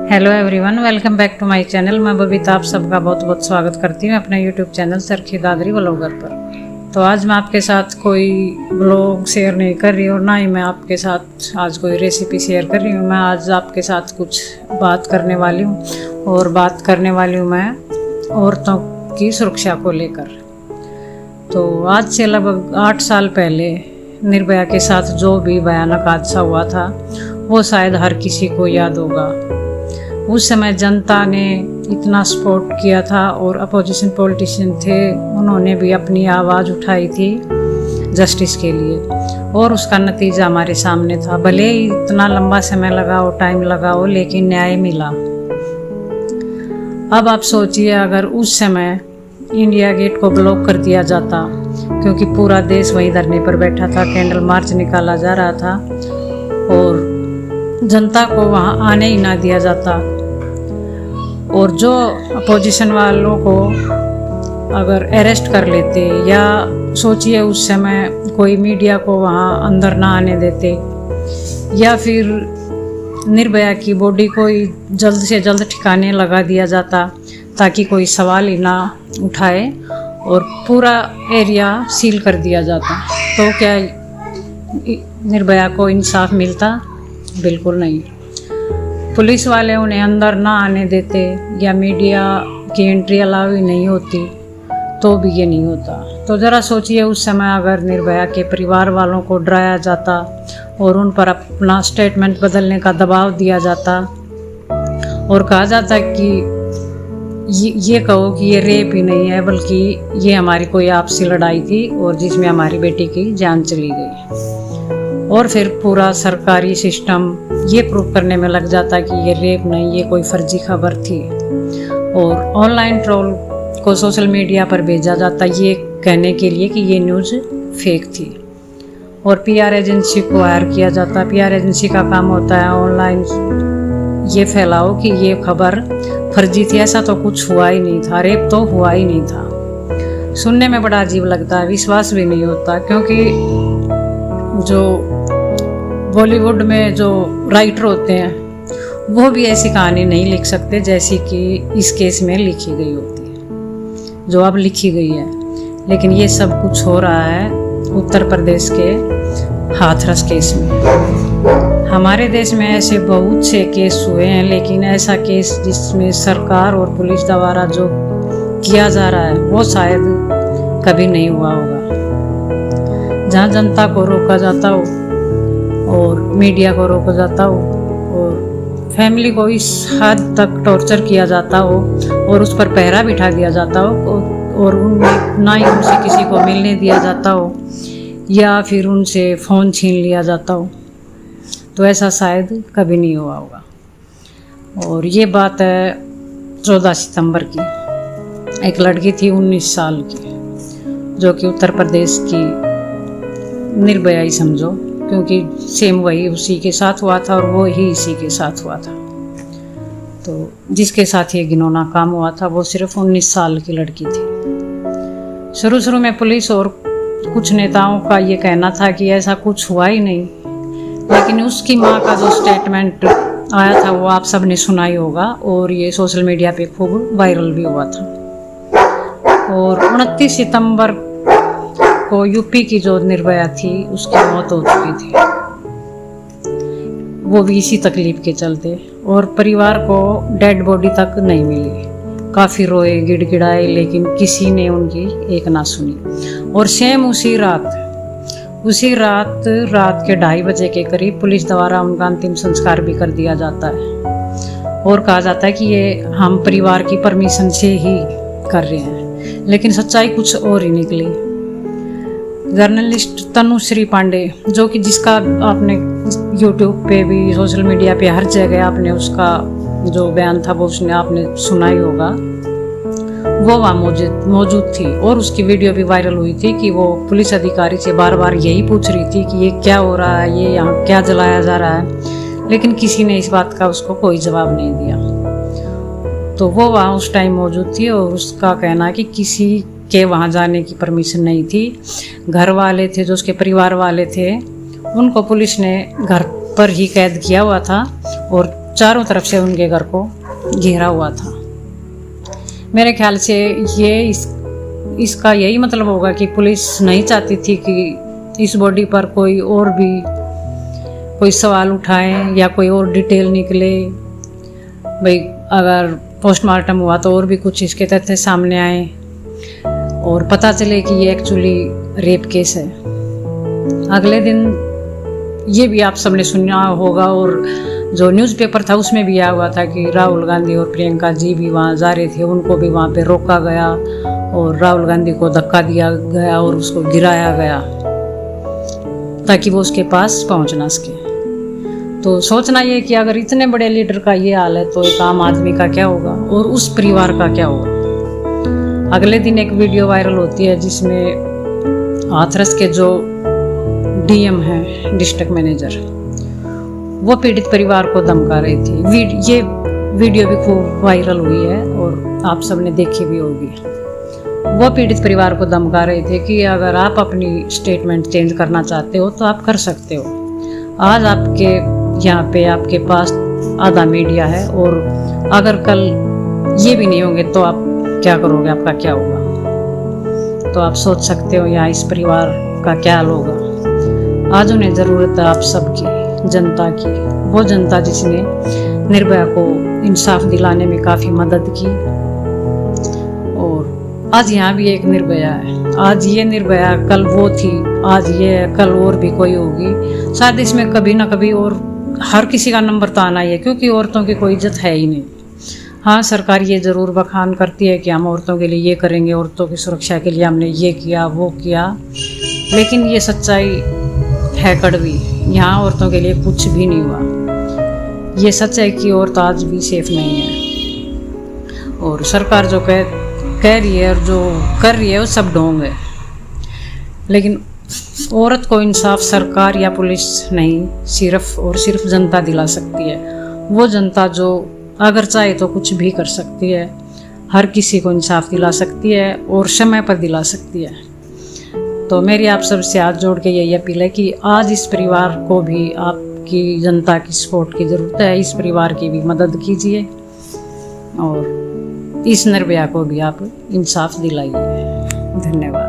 Hello everyone, welcome back to my channel. मैं बबीता आप सबका बहुत बहुत स्वागत करती हूँ अपने YouTube channel Charkhi Dadri vlogger पर। तो आज मैं आपके साथ कोई व्लॉग शेयर नहीं कर रही और ना ही मैं आपके साथ आज कोई रेसिपी शेयर कर रही हूँ। मैं आज आपके साथ कुछ बात करने वाली हूँ और बात करने वाली हूँ मैं औरतों की सुरक्षा को लेकर। तो आज से लगभग 8 साल पहले निर्भया के साथ जो भी भयानक हादसा हुआ था वो शायद हर किसी को याद होगा। उस समय जनता ने इतना सपोर्ट किया था और अपोजिशन पॉलिटिशियन थे, उन्होंने भी अपनी आवाज़ उठाई थी जस्टिस के लिए और उसका नतीजा हमारे सामने था। भले ही इतना लंबा समय लगा हो, टाइम लगा हो, लेकिन न्याय मिला। अब आप सोचिए अगर उस समय इंडिया गेट को ब्लॉक कर दिया जाता, क्योंकि पूरा देश वहीं धरने पर बैठा था, कैंडल मार्च निकाला जा रहा था और जनता को वहाँ आने ही ना दिया जाता और जो अपोजिशन वालों को अगर अरेस्ट कर लेते या सोचिए उस समय कोई मीडिया को वहाँ अंदर ना आने देते या फिर निर्भया की बॉडी को जल्द से जल्द ठिकाने लगा दिया जाता ताकि कोई सवाल ही ना उठाए और पूरा एरिया सील कर दिया जाता, तो क्या निर्भया को इंसाफ मिलता? बिल्कुल नहीं। पुलिस वाले उन्हें अंदर ना आने देते या मीडिया की एंट्री अलाउ ही नहीं होती तो भी ये नहीं होता। तो ज़रा सोचिए उस समय अगर निर्भया के परिवार वालों को डराया जाता और उन पर अपना स्टेटमेंट बदलने का दबाव दिया जाता और कहा जाता कि ये कहो कि ये रेप ही नहीं है बल्कि ये हमारी कोई आपसी लड़ाई थी और जिसमें हमारी बेटी की जान चली गई, और फिर पूरा सरकारी सिस्टम ये प्रूव करने में लग जाता कि ये रेप नहीं, ये कोई फर्जी खबर थी और ऑनलाइन ट्रोल को सोशल मीडिया पर भेजा जाता ये कहने के लिए कि ये न्यूज़ फेक थी और पीआर एजेंसी को हायर किया जाता। पीआर एजेंसी का काम होता है ऑनलाइन ये फैलाओ कि ये खबर फर्जी थी, ऐसा तो कुछ हुआ ही नहीं था, रेप तो हुआ ही नहीं था। सुनने में बड़ा अजीब लगता है, विश्वास भी नहीं होता, क्योंकि जो बॉलीवुड में जो राइटर होते हैं वो भी ऐसी कहानी नहीं लिख सकते जैसी कि इस केस में लिखी गई होती है, जो अब लिखी गई है। लेकिन ये सब कुछ हो रहा है उत्तर प्रदेश के हाथरस केस में। हमारे देश में ऐसे बहुत से केस हुए हैं, लेकिन ऐसा केस जिसमें सरकार और पुलिस द्वारा जो किया जा रहा है वो शायद कभी नहीं हुआ होगा। जहाँ जनता को रोका जाता हो और मीडिया को रोका जाता हो और फैमिली को इस हद तक टॉर्चर किया जाता हो और उस पर पहरा बिठा दिया जाता हो और ना ही उनसे किसी को मिलने दिया जाता हो या फिर उनसे फ़ोन छीन लिया जाता हो, तो ऐसा शायद कभी नहीं हुआ होगा। और ये बात है 14 सितंबर की। एक लड़की थी 19 साल की जो कि उत्तर प्रदेश की निर्भया ही समझो, क्योंकि सेम वही उसी के साथ हुआ था और वो ही इसी के साथ हुआ था। तो जिसके साथ ये घिनौना काम हुआ था वो सिर्फ 19 साल की लड़की थी। शुरू में पुलिस और कुछ नेताओं का ये कहना था कि ऐसा कुछ हुआ ही नहीं, लेकिन उसकी माँ का जो स्टेटमेंट आया था वो आप सब ने सुना ही होगा और ये सोशल मीडिया पे खूब वायरल भी हुआ था। और 29 सितंबर को यूपी की जो निर्भया थी उसकी मौत हो चुकी थी, वो भी इसी तकलीफ के चलते, और परिवार को डेड बॉडी तक नहीं मिली। काफ़ी रोए गिड़गिड़ाए लेकिन किसी ने उनकी एक ना सुनी। और सेम उसी रात के 2:30 बजे के करीब पुलिस द्वारा उनका अंतिम संस्कार भी कर दिया जाता है और कहा जाता है कि ये हम परिवार की परमिशन से ही कर रहे हैं, लेकिन सच्चाई कुछ और ही निकली। जर्नलिस्ट तनुश्री पांडे, जो कि जिसका आपने यूट्यूब पे भी सोशल मीडिया पे हर जगह आपने उसका जो बयान था वो आपने सुना ही होगा, वो वहाँ मौजूद थी और उसकी वीडियो भी वायरल हुई थी कि वो पुलिस अधिकारी से बार बार यही पूछ रही थी कि ये क्या हो रहा है, ये यहाँ क्या जलाया जा रहा है, लेकिन किसी ने इस बात का उसको कोई जवाब नहीं दिया। तो वो वहाँ उस टाइम मौजूद थी और उसका कहना है कि किसी के वहाँ जाने की परमिशन नहीं थी। घर वाले थे जो उसके परिवार वाले थे उनको पुलिस ने घर पर ही कैद किया हुआ था और चारों तरफ से उनके घर को घेरा हुआ था। मेरे ख्याल से ये इसका यही मतलब होगा कि पुलिस नहीं चाहती थी कि इस बॉडी पर कोई सवाल उठाए या कोई और डिटेल निकले। भाई अगर पोस्टमार्टम हुआ तो और भी कुछ इसके तथ्य सामने आए और पता चले कि ये एक्चुअली रेप केस है। अगले दिन ये भी आप सबने सुना होगा और जो न्यूज़पेपर था उसमें भी आया हुआ था कि राहुल गांधी और प्रियंका जी भी वहाँ जा रहे थे, उनको भी वहाँ पे रोका गया और राहुल गांधी को धक्का दिया गया और उसको गिराया गया ताकि वो उसके पास पहुँच ना सके। तो सोचना ये कि अगर इतने बड़े लीडर का ये हाल है तो एक आम आदमी का क्या होगा और उस परिवार का क्या होगा। अगले दिन एक वीडियो वायरल होती है जिसमें हाथरस के जो डीएम है, डिस्ट्रिक्ट मैनेजर, वो पीड़ित परिवार को धमका रही थी। ये वीडियो भी खूब वायरल हुई है और आप सबने देखी भी होगी। वो पीड़ित परिवार को धमका रहे थे कि अगर आप अपनी स्टेटमेंट चेंज करना चाहते हो तो आप कर सकते हो। आज आपके यहाँ पे आपके पास आधा मीडिया है और अगर कल ये भी नहीं होंगे तो आप क्या करोगे, आपका क्या होगा। तो आप सोच सकते हो यहाँ इस परिवार का क्या हाल होगा। आज उन्हें ज़रूरत है आप सबकी, जनता की, वो जनता जिसने निर्भया को इंसाफ दिलाने में काफ़ी मदद की। और आज यहाँ भी एक निर्भया है। आज ये निर्भया कल वो थी, आज ये कल और भी कोई होगी। शायद इसमें कभी ना कभी और हर किसी का नंबर तो आना ही है क्योंकि औरतों की कोई इज्जत है ही नहीं। हाँ, सरकार ये ज़रूर बखान करती है कि हम औरतों के लिए ये करेंगे, औरतों की सुरक्षा के लिए हमने ये किया वो किया, लेकिन ये सच्चाई है कड़वी। यहाँ औरतों के लिए कुछ भी नहीं हुआ। ये सच है कि औरत आज भी सेफ नहीं है और सरकार जो कह रही है और जो कर रही है वो सब ढोंग है। लेकिन औरत को इंसाफ सरकार या पुलिस नहीं, सिर्फ और सिर्फ जनता दिला सकती है। वो जनता जो अगर चाहे तो कुछ भी कर सकती है, हर किसी को इंसाफ दिला सकती है और समय पर दिला सकती है। तो मेरी आप सबसे हाथ जोड़ के यही अपील है कि आज इस परिवार को भी आपकी जनता की सपोर्ट की ज़रूरत है। इस परिवार की भी मदद कीजिए और इस निर्भया को भी आप इंसाफ दिलाइए। धन्यवाद।